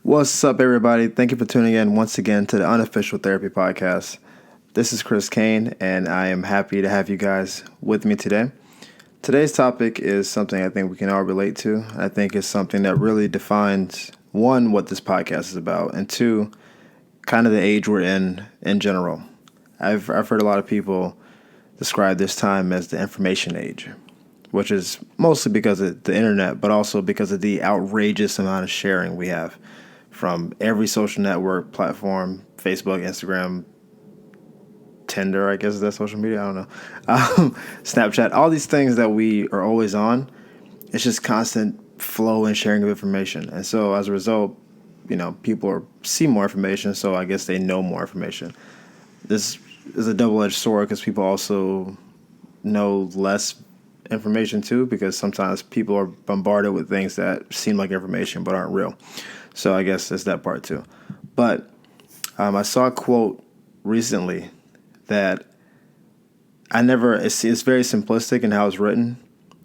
What's up, everybody? Thank you for tuning in once again to the Unofficial Therapy Podcast. This is Chris Kane, and I am happy to have you guys with me today. Today's topic is something I think we can all relate to. I think it's something that really defines, one, what this podcast is about, and two, kind of the age we're in general. I've heard a lot of people describe this time as the information age, which is mostly because of the internet, but also because of the outrageous amount of sharing we have from every social network platform, Facebook, Instagram, Tinder, I guess is that social media? I don't know. Snapchat, all these things that we are always on. It's just constant flow and sharing of information. And so as a result, people see more information, so I guess they know more information. This is a double-edged sword because people also know less information too, because sometimes people are bombarded with things that seem like information but aren't real. So I guess it's that part too. But I saw a quote recently that it's very simplistic in how it's written,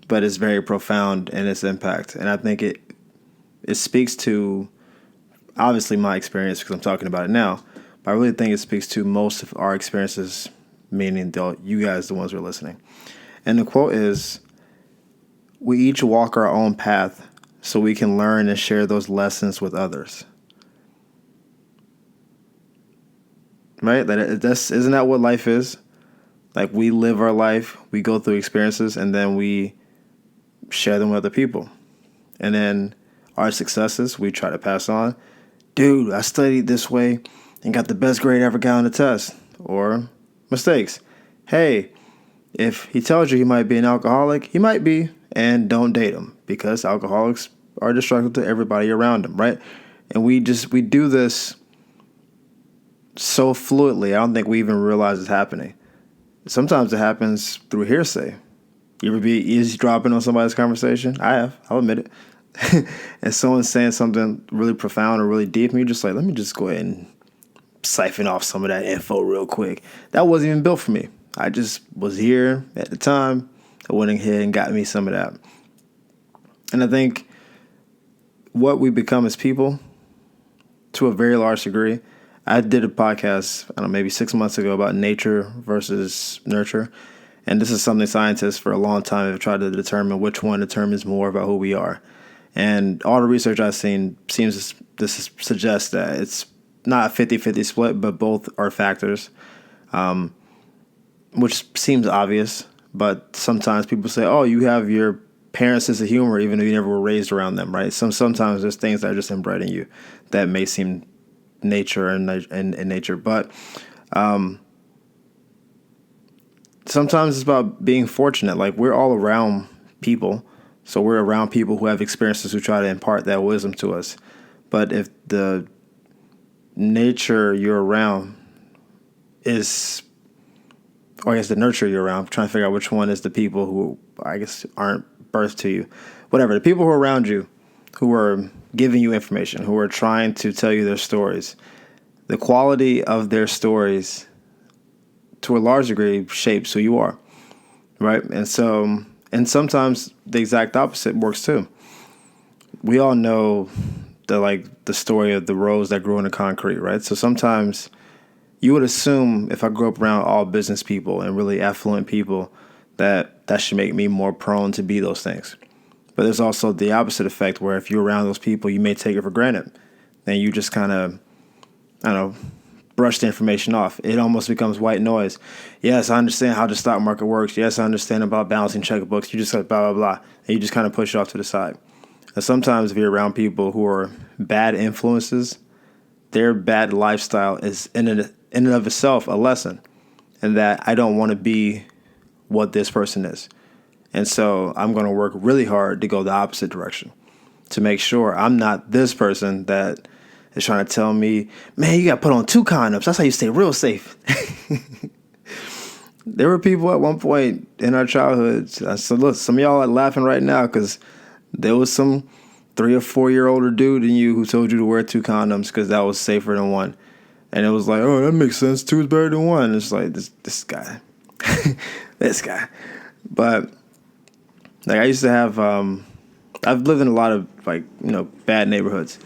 but it's very profound in its impact. And I think it speaks to, obviously, my experience because I'm talking about it now, but I really think it speaks to most of our experiences, meaning you guys, the ones who are listening. And the quote is, "We each walk our own path so we can learn and share those lessons with others." Right? Isn't that what life is? Like, we live our life, we go through experiences, and then we share them with other people. And then our successes, we try to pass on. Dude, I studied this way and got the best grade I ever got on the test. Or mistakes. Hey, if he tells you he might be an alcoholic, he might be, and don't date him because alcoholics are destructive to everybody around them, right? And we do this so fluidly, I don't think we even realize it's happening. Sometimes it happens through hearsay. You ever be eavesdropping on somebody's conversation? I have, I'll admit it. And someone's saying something really profound or really deep, and you're just like, let me just go ahead and siphon off some of that info real quick. That wasn't even built for me. I just was here at the time. I went ahead and got me some of that. And I think what we become as people, to a very large degree, I did a podcast, I don't know, maybe 6 months ago about nature versus nurture. And this is something scientists for a long time have tried to determine which one determines more about who we are. And all the research I've seen seems to suggest that it's not a 50-50 split, but both are factors, which seems obvious. But sometimes people say, oh, you have your parents' sense of humor, even if you never were raised around them, right? Sometimes there's things that are just inbred in you that may seem nature and nature. But sometimes it's about being fortunate. Like, we're all around people. So we're around people who have experiences who try to impart that wisdom to us. But if the nature you're around is, or I guess the nurture you're around, I'm trying to figure out which one is the people who I guess aren't birthed to you. Whatever, the people who are around you, who are giving you information, who are trying to tell you their stories, the quality of their stories to a large degree shapes who you are, right? And so, and sometimes the exact opposite works too. We all know the story of the rose that grew in the concrete, right? So sometimes you would assume if I grew up around all business people and really affluent people that should make me more prone to be those things. But there's also the opposite effect where if you're around those people, you may take it for granted. Then you just kind of, brush the information off. It almost becomes white noise. Yes, I understand how the stock market works. Yes, I understand about balancing checkbooks. You just like blah, blah, blah. And you just kind of push it off to the side. And sometimes if you're around people who are bad influences, their bad lifestyle is in and of itself a lesson. And that I don't want to be what this person is. And so I'm going to work really hard to go the opposite direction to make sure I'm not this person that is trying to tell me, man, you got to put on 2 condoms. That's how you stay real safe. There were people at one point in our childhoods. So look, some of y'all are laughing right now because there was some 3 or 4 year older dude in you who told you to wear 2 condoms because that was safer than 1. And it was like, oh, that makes sense. 2 is better than 1. It's like this guy, this guy. But like I used to have, I've lived in a lot of bad neighborhoods,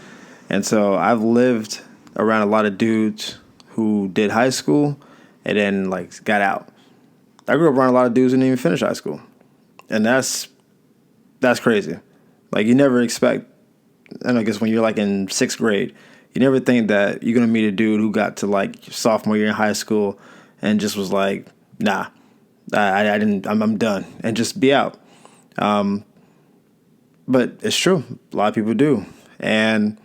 And so I've lived around a lot of dudes who did high school and then like got out. I grew up around a lot of dudes who didn't even finish high school. And that's crazy. Like you never expect, and I guess when you're like in sixth grade, you never think that you're gonna meet a dude who got to like sophomore year in high school and just was like, nah, I didn't, I'm done, and just be out. But it's true, a lot of people do, and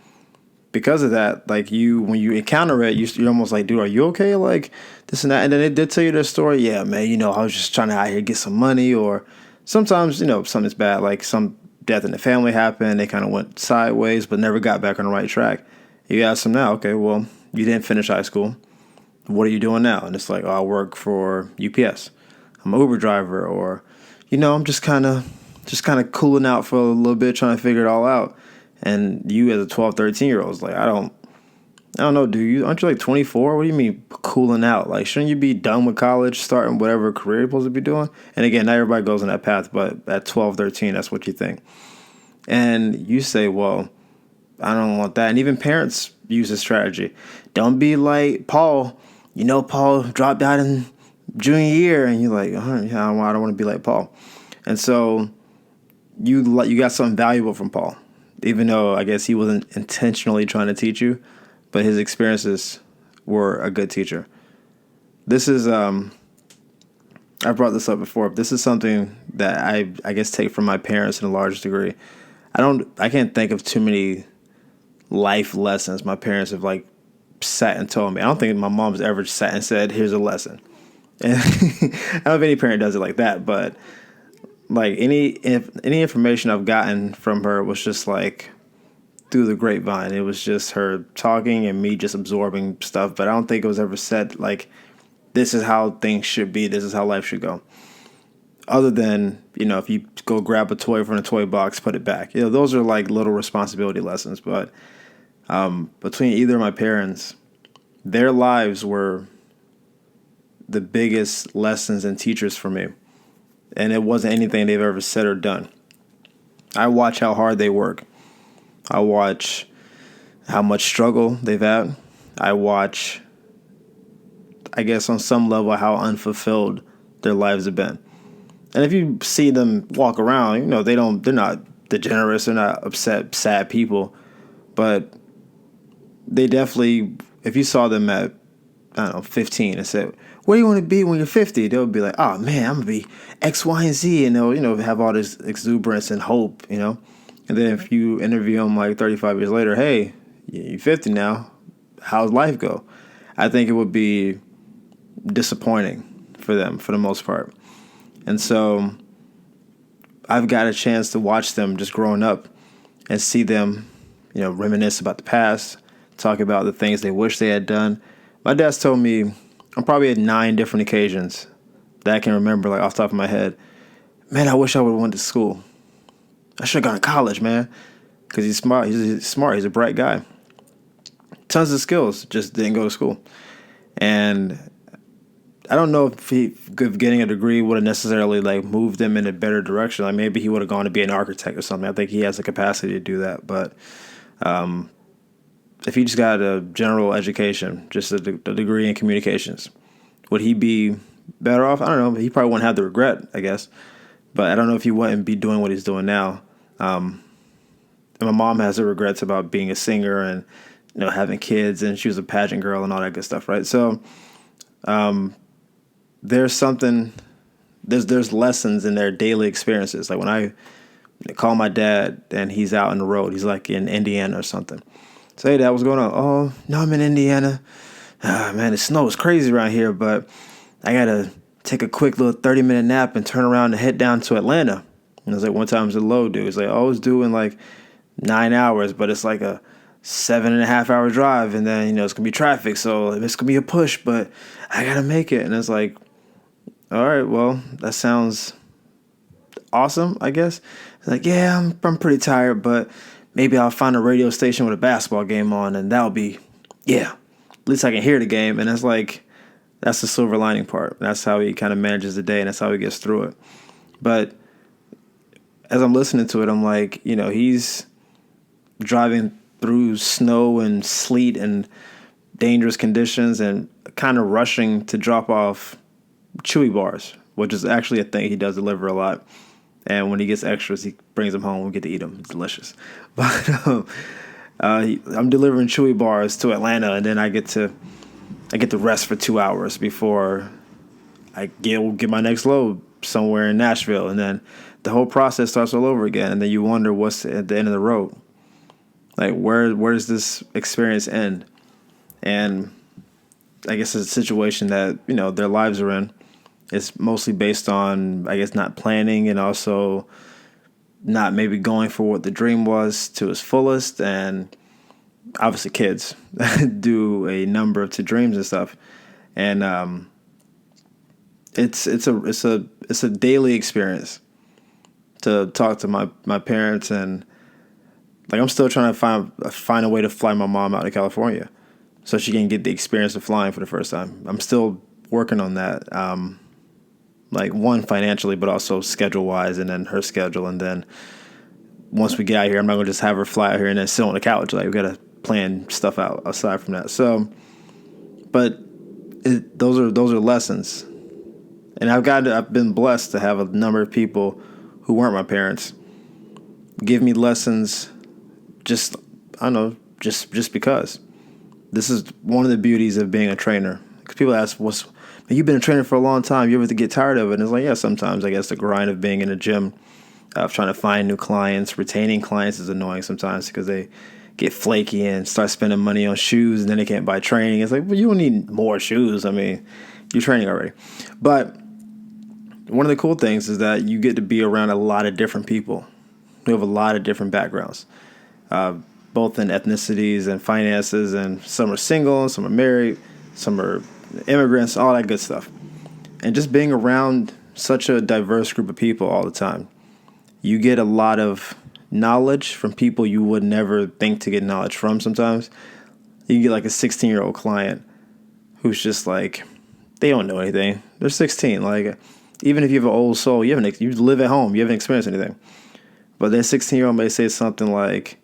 because of that, like when you encounter it, you're almost like, dude, are you okay? Like this and that, and then they did tell you their story. Yeah, man, I was just trying to out here get some money, or sometimes something's bad, like some death in the family happened. They kind of went sideways, but never got back on the right track. You ask them now, okay, well, you didn't finish high school. What are you doing now? And it's like, oh, I work for UPS. I'm an Uber driver, or I'm just kind of cooling out for a little bit, trying to figure it all out. And you as a 12, 13-year-old is like, I don't know, dude. Aren't you like 24? What do you mean cooling out? Like, shouldn't you be done with college, starting whatever career you're supposed to be doing? And again, not everybody goes on that path, but at 12, 13, that's what you think. And you say, well, I don't want that. And even parents use this strategy. Don't be like Paul. Paul dropped out in junior year, and you're like, oh, yeah, I don't want to be like Paul. And so you got something valuable from Paul, even though I guess he wasn't intentionally trying to teach you, but his experiences were a good teacher. This is I brought this up before. But this is something that I guess take from my parents in a large degree. I can't think of too many life lessons my parents have like sat and told me. I don't think my mom's ever sat and said, "Here's a lesson." And I don't know if any parent does it like that, but like any information I've gotten from her was just like through the grapevine. It was just her talking and me just absorbing stuff. But I don't think it was ever said like, this is how things should be. This is how life should go. Other than, if you go grab a toy from a toy box, put it back. Those are like little responsibility lessons. But between either of my parents, their lives were the biggest lessons and teachers for me. And it wasn't anything they've ever said or done. I watch how hard they work. I watch how much struggle they've had. I watch, I guess on some level, how unfulfilled their lives have been. And if you see them walk around, they're not degenerates, they're not upset, sad people. But they definitely, if you saw them at, 15 and said, what do you want to be when you're 50? They'll be like, oh man, I'm going to be X, Y, and Z. And they'll, have all this exuberance and hope, And then if you interview them like 35 years later, hey, you're 50 now, how's life go? I think it would be disappointing for them for the most part. And so I've got a chance to watch them just growing up and see them, reminisce about the past, talk about the things they wish they had done. My dad's told me on probably at 9 different occasions that I can remember, like off the top of my head, man, I wish I would have went to school. I should have gone to college, man, because he's smart. He's smart. He's a bright guy. Tons of skills, just didn't go to school. And I don't know if getting a degree would have necessarily like moved him in a better direction. Like maybe he would have gone to be an architect or something. I think he has the capacity to do that. But if he just got a general education, just a degree in communications, would he be better off? I don't know. He probably wouldn't have the regret, I guess. But I don't know if he wouldn't be doing what he's doing now. And my mom has her regrets about being a singer and having kids, and she was a pageant girl and all that good stuff, right? So there's lessons in their daily experiences. Like when I call my dad and he's out on the road, he's like in Indiana or something. Say, Dad, what's going on? Oh, no, I'm in Indiana. Man, the snow is crazy around here, but I got to take a quick little 30-minute nap and turn around and head down to Atlanta. And I was like, one time it was a low, dude. It's like, I was doing like 9 hours, but it's like a 7.5-hour drive. And then, it's going to be traffic. So it's going to be a push, but I got to make it. And it's like, all right, well, that sounds awesome, I guess. It's like, yeah, I'm pretty tired, but maybe I'll find a radio station with a basketball game on, and that'll be, yeah, at least I can hear the game. And it's like, that's the silver lining part. That's how he kind of manages the day, and that's how he gets through it. But as I'm listening to it, I'm like, he's driving through snow and sleet and dangerous conditions and kind of rushing to drop off Chewy bars, which is actually a thing he does deliver a lot. And when he gets extras, he brings them home. We get to eat them. It's delicious. But I'm delivering Chewy bars to Atlanta, and then I get to rest for 2 hours before I get my next load somewhere in Nashville, and then the whole process starts all over again. And then you wonder what's at the end of the road. Like where does this experience end? And I guess it's a situation that their lives are in. It's mostly based on, I guess, not planning and also not maybe going for what the dream was to its fullest. And obviously kids do a number to dreams and stuff. And it's a daily experience to talk to my parents, and like I'm still trying to find a way to fly my mom out to California so she can get the experience of flying for the first time. I'm still working on that. Like one financially, but also schedule wise, and then her schedule. And then once we get out here, I'm not gonna just have her fly out here and then sit on the couch. Like we gotta plan stuff out aside from that. So, but those are lessons, and I've been blessed to have a number of people who weren't my parents give me lessons. Just because. This is one of the beauties of being a trainer. Because people ask, you've been a trainer for a long time. You ever get tired of it? And it's like, yeah, sometimes. I guess the grind of being in a gym, of trying to find new clients, retaining clients is annoying sometimes because they get flaky and start spending money on shoes, and then they can't buy training. It's like, well, you don't need more shoes. I mean, you're training already. But one of the cool things is that you get to be around a lot of different people who have a lot of different backgrounds, both in ethnicities and finances, and some are single, some are married, some are immigrants, all that good stuff. And just being around such a diverse group of people all the time, you get a lot of knowledge from people you would never think to get knowledge from sometimes. You get like a 16-year-old client who's just like, they don't know anything. They're 16. Like, even if you have an old soul, you live at home, you haven't experienced anything. But that 16-year-old may say something like,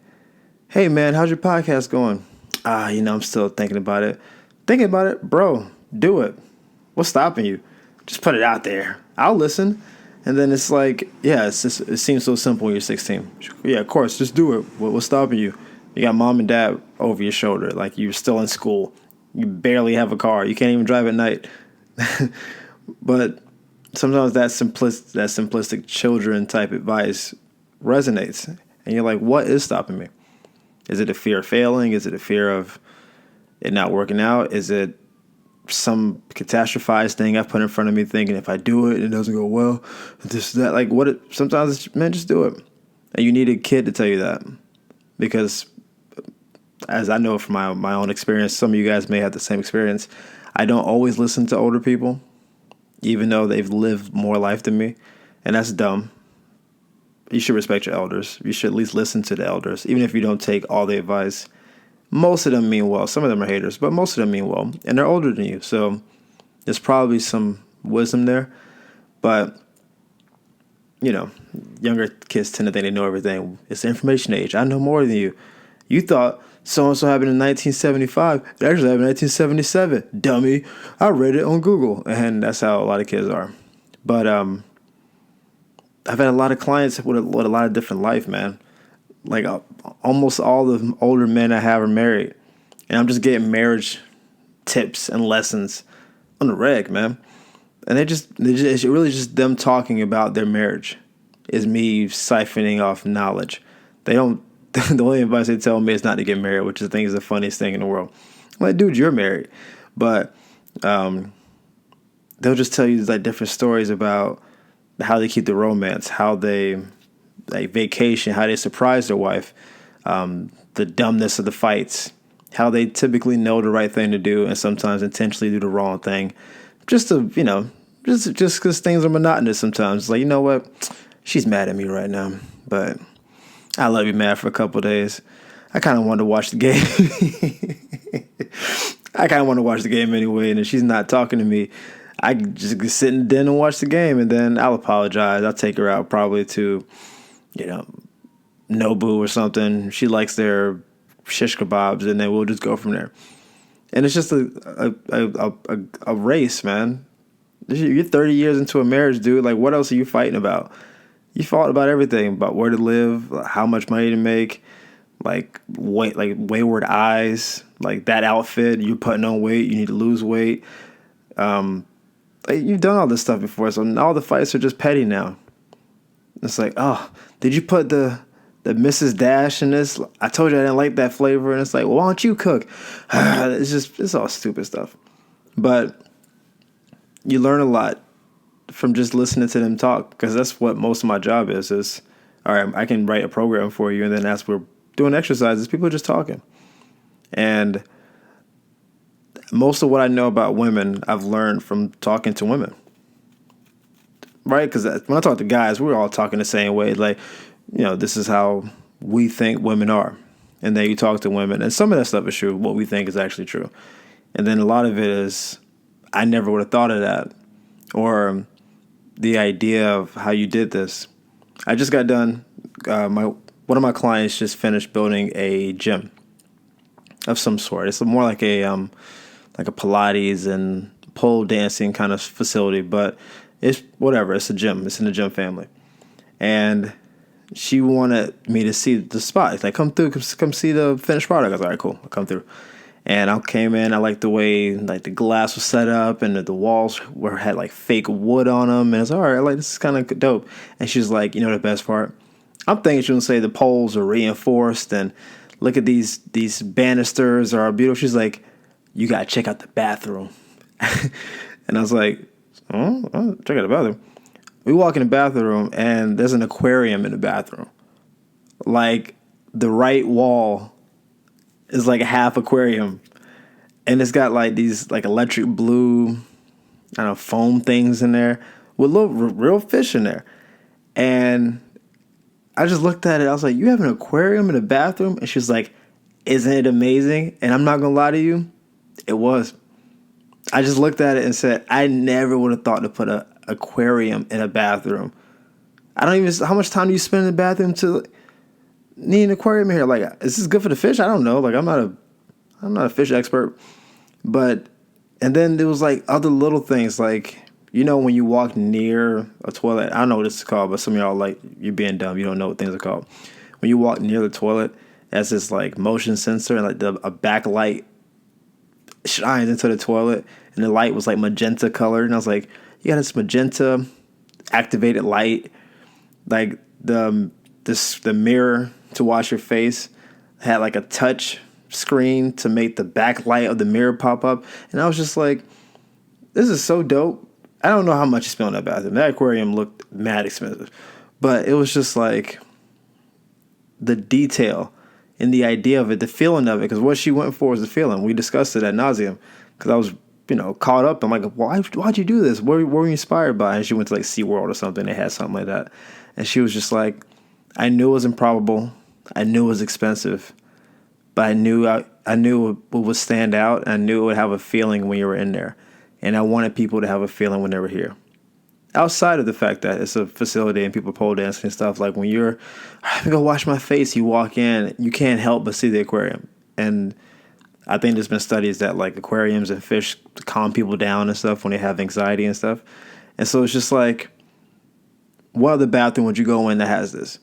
hey, man, how's your podcast going? I'm still thinking about it. Thinking about it? Bro, do it. What's stopping you? Just put it out there. I'll listen. And then it's like, yeah, it seems so simple when you're 16. Yeah, of course, just do it. What's stopping you? You got mom and dad over your shoulder. Like, you're still in school. You barely have a car. You can't even drive at night. But sometimes that simplistic children type advice resonates. And you're like, what is stopping me? Is it a fear of failing? Is it a fear of it not working out? Is it some catastrophized thing I put in front of me thinking if I do it, it doesn't go well? That. Like, sometimes it's, man, just do it. And you need a kid to tell you that. Because as I know from my own experience, some of you guys may have the same experience. I don't always listen to older people, even though they've lived more life than me. And that's dumb. You should respect your elders. You should at least listen to the elders, even if you don't take all the advice. Most of them mean well. Some of them are haters, but most of them mean well. And they're older than you, so there's probably some wisdom there. But, younger kids tend to think they know everything. It's the information age. I know more than you. You thought so-and-so happened in 1975. It actually happened in 1977. Dummy. I read it on Google. And that's how a lot of kids are. But I've had a lot of clients with a lot of different life, man. Like almost all the older men I have are married. And I'm just getting marriage tips and lessons on the reg, man. And it's really just them talking about their marriage is me siphoning off knowledge. They don't, the only advice they tell me is not to get married, which I think is the funniest thing in the world. I'm like, dude, you're married. But they'll just tell you like different stories about how they keep the romance, how they vacation, how they surprise their wife, the dumbness of the fights, how they typically know the right thing to do and sometimes intentionally do the wrong thing, just to, just because things are monotonous sometimes. It's like, you know what? She's mad at me right now, but I'll let her be mad for a couple of days. I kind of want to watch the game. I kind of want to watch the game anyway, and if she's not talking to me, I just sit in the den and watch the game, and then I'll apologize. I'll take her out probably to, Nobu or something. She likes their shish kebabs, and then we'll just go from there. And it's just a race, man. You're 30 years into a marriage, dude. Like, what else are you fighting about? You fought about everything, about where to live, how much money to make, like wayward eyes, like that outfit. You're putting on weight. You need to lose weight. Like, you've done all this stuff before, so all the fights are just petty now. It's like, oh, did you put the Mrs. Dash in this? I told you I didn't like that flavor, and it's like, well, why don't you cook? It's all stupid stuff. But you learn a lot from just listening to them talk, because that's what most of my job is all right, I can write a program for you, and then as we're doing exercises, people are just talking. And most of what I know about women, I've learned from talking to women. Right? Because when I talk to guys, we're all talking the same way. Like, this is how we think women are. And then you talk to women, and some of that stuff is true. What we think is actually true. And then a lot of it is, I never would have thought of that. Or the idea of how you did this. I just got done. One of my clients just finished building a gym of some sort. It's more like a Pilates and pole dancing kind of facility, but it's whatever. It's a gym. It's in the gym family. And she wanted me to see the spot. It's like, come through, come see the finished product. I was like, all right, cool, I'll come through. And I came in. I liked the way like the glass was set up, and the walls had like fake wood on them. And I was like, all right, like, this is kind of dope. And she's like, the best part? I'm thinking she was gonna say the poles are reinforced, and look at these banisters are beautiful. She's like, you gotta check out the bathroom. And I was like, oh, check out the bathroom. We walk in the bathroom, and there's an aquarium in the bathroom. Like, the right wall is like a half aquarium, and it's got like these like electric blue, I don't know, foam things in there with little real fish in there. And I just looked at it. I was like, you have an aquarium in the bathroom? And she was like, isn't it amazing? And I'm not gonna lie to you, it was. I just looked at it and said, I never would have thought to put an aquarium in a bathroom. How much time do you spend in the bathroom to need an aquarium here? Like, is this good for the fish? I don't know. Like, I'm not a fish expert. And then there was like other little things, like, when you walk near a toilet, I don't know what this is called, but some of y'all, like, you're being dumb. You don't know what things are called. When you walk near the toilet, that's this like motion sensor, and like a backlight shines into the toilet, and the light was like magenta colored. And I was like, you got this magenta activated light, like the mirror to wash your face had like a touch screen to make the backlight of the mirror pop up. And I was just like, this is so dope. I don't know how much you spent on that bathroom. That aquarium looked mad expensive, but it was just like the detail and the idea of it, the feeling of it. Because what she went for was the feeling. We discussed it ad nauseum, because I was, caught up. I'm like, why'd you do this? What were you inspired by? And she went to like SeaWorld or something. They had something like that. And she was just like, I knew it was improbable. I knew it was expensive, but I knew it would stand out. I knew it would have a feeling when you were in there. And I wanted people to have a feeling when they were here. Outside of the fact that it's a facility and people pole dancing and stuff, like when I'm gonna go wash my face, you walk in, you can't help but see the aquarium. And I think there's been studies that like aquariums and fish calm people down and stuff when they have anxiety and stuff. And so it's just like, what other bathroom would you go in that has this?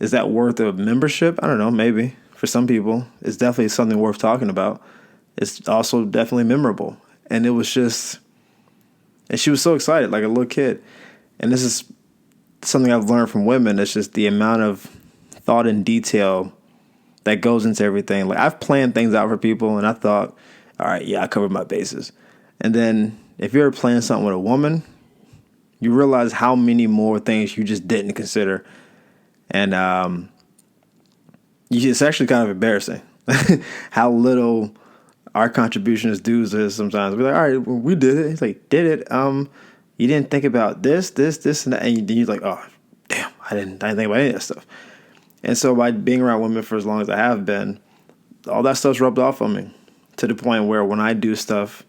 Is that worth a membership? I don't know, maybe. For some people, it's definitely something worth talking about. It's also definitely memorable. And it was just, and she was so excited, like a little kid. And this is something I've learned from women. It's just the amount of thought and detail that goes into everything. Like, I've planned things out for people, and I thought, all right, yeah, I covered my bases. And then if you're planning something with a woman, you realize how many more things you just didn't consider. And it's actually kind of embarrassing how little our contribution as dudes is sometimes. We're like, all right, well, we did it. It's like, did it? You didn't think about this, and that. And you're like, oh, damn, I didn't think about any of that stuff. And so by being around women for as long as I have been, all that stuff's rubbed off on me to the point where when I do stuff,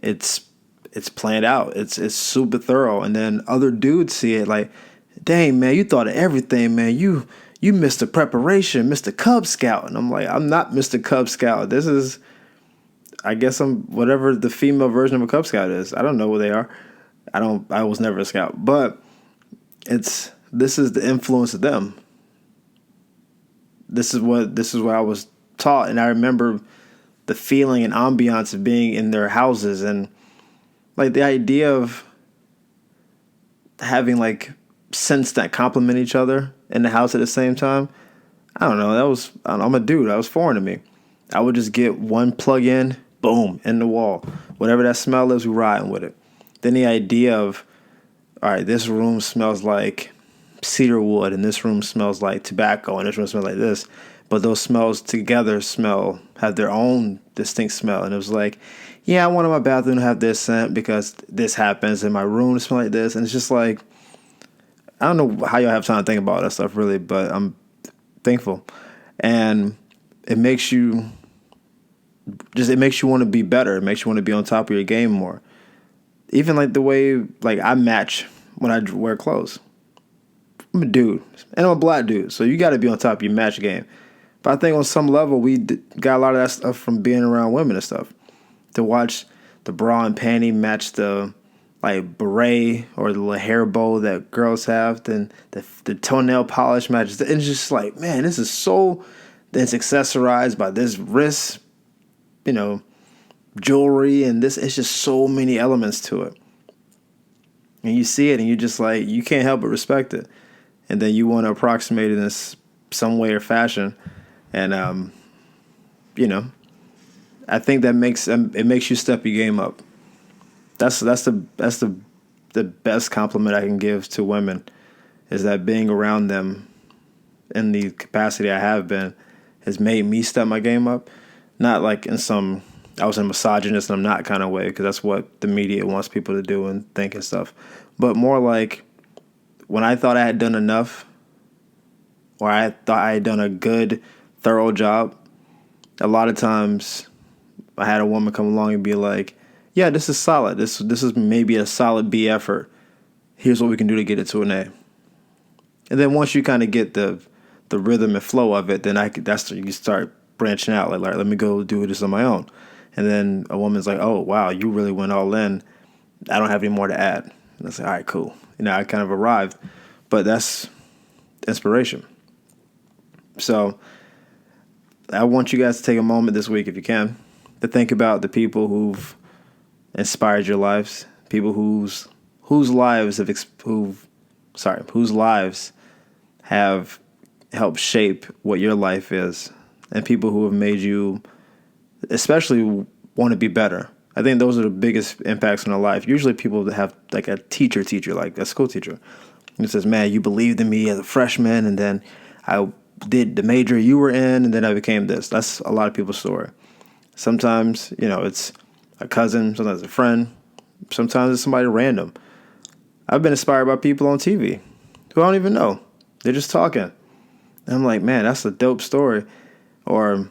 it's planned out. It's super thorough. And then other dudes see it like, dang, man, you thought of everything, man. You you missed the preparation, Mr. Cub Scout. And I'm like, I'm not Mr. Cub Scout. This is, I guess I'm whatever the female version of a Cub Scout is. I don't know what they are. I was never a scout, but this is the influence of them. This is what I was taught. And I remember the feeling and ambiance of being in their houses, and like the idea of having like scents that complement each other in the house at the same time. I don't know. I'm a dude. That was foreign to me. I would just get one plug in, boom, in the wall. Whatever that smell is, we riding with it. Then the idea of, all right, this room smells like cedar wood, and this room smells like tobacco, and this room smells like this. But those smells together have their own distinct smell. And it was like, yeah, I wanted my bathroom to have this scent because this happens, and my room to smell like this. And it's just like, I don't know how y'all have time to think about that stuff really, but I'm thankful. And it makes you want to be better. It makes you want to be on top of your game more. Even like the way like I match when I wear clothes. I'm a dude, and I'm a black dude, so you got to be on top of your match game. But I think on some level we got a lot of that stuff from being around women and stuff. To watch the bra and panty match the like beret or the little hair bow that girls have, then the toenail polish matches. And it's just like, man, this is so. Then it's accessorized by this wrist, jewelry, and this. It's just so many elements to it. And you see it, and you just like, you can't help but respect it. And then you want to approximate it in some way or fashion, and I think that makes you step your game up. That's the best compliment I can give to women, is that being around them in the capacity I have been has made me step my game up. Not like I was a misogynist and I'm not kind of way, because that's what the media wants people to do and think and stuff. But more like when I thought I had done enough, or I thought I had done a good, thorough job, a lot of times I had a woman come along and be like, yeah, this is solid. This is maybe a solid B effort. Here's what we can do to get it to an A. And then once you kind of get the rhythm and flow of it, then you start branching out. Like, let me go do this on my own. And then a woman's like, oh, wow, you really went all in. I don't have any more to add. And I say, all right, cool. I kind of arrived. But that's inspiration. So I want you guys to take a moment this week, if you can, to think about the people who've inspired your lives, people whose lives have helped shape what your life is, and people who have made you especially want to be better. I think those are the biggest impacts in our life. Usually people that have like a teacher, like a school teacher, who says, man, you believed in me as a freshman, and then I did the major you were in, and then I became this. That's a lot of people's story. Sometimes, it's a cousin, sometimes a friend, sometimes it's somebody random. I've been inspired by people on TV who I don't even know. They're just talking. And I'm like, man, that's a dope story. Or,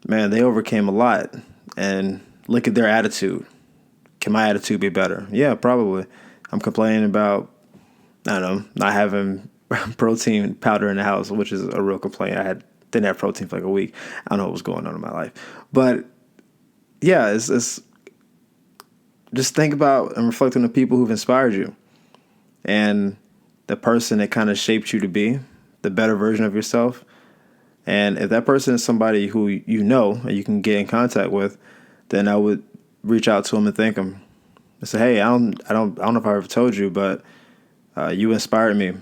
man, they overcame a lot, and look at their attitude. Can my attitude be better? Yeah, probably. I'm complaining about, I don't know, not having protein powder in the house, which is a real complaint. Didn't have protein for like a week. I don't know what was going on in my life. But yeah, it's just think about and reflect on the people who've inspired you, and the person that kind of shaped you to be the better version of yourself. And if that person is somebody who you know and you can get in contact with, then I would reach out to them and thank them. I say, hey, I don't know if I ever told you, but you inspired me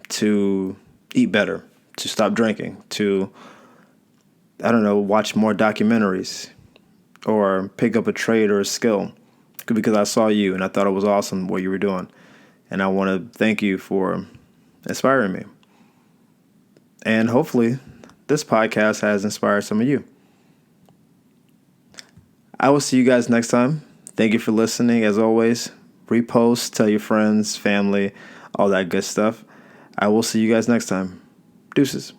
to eat better, to stop drinking, to, I don't know, watch more documentaries, or pick up a trade or a skill, because I saw you and I thought it was awesome what you were doing. And I want to thank you for inspiring me. And hopefully this podcast has inspired some of you. I will see you guys next time. Thank you for listening. As always, repost, tell your friends, family, all that good stuff. I will see you guys next time. Deuces.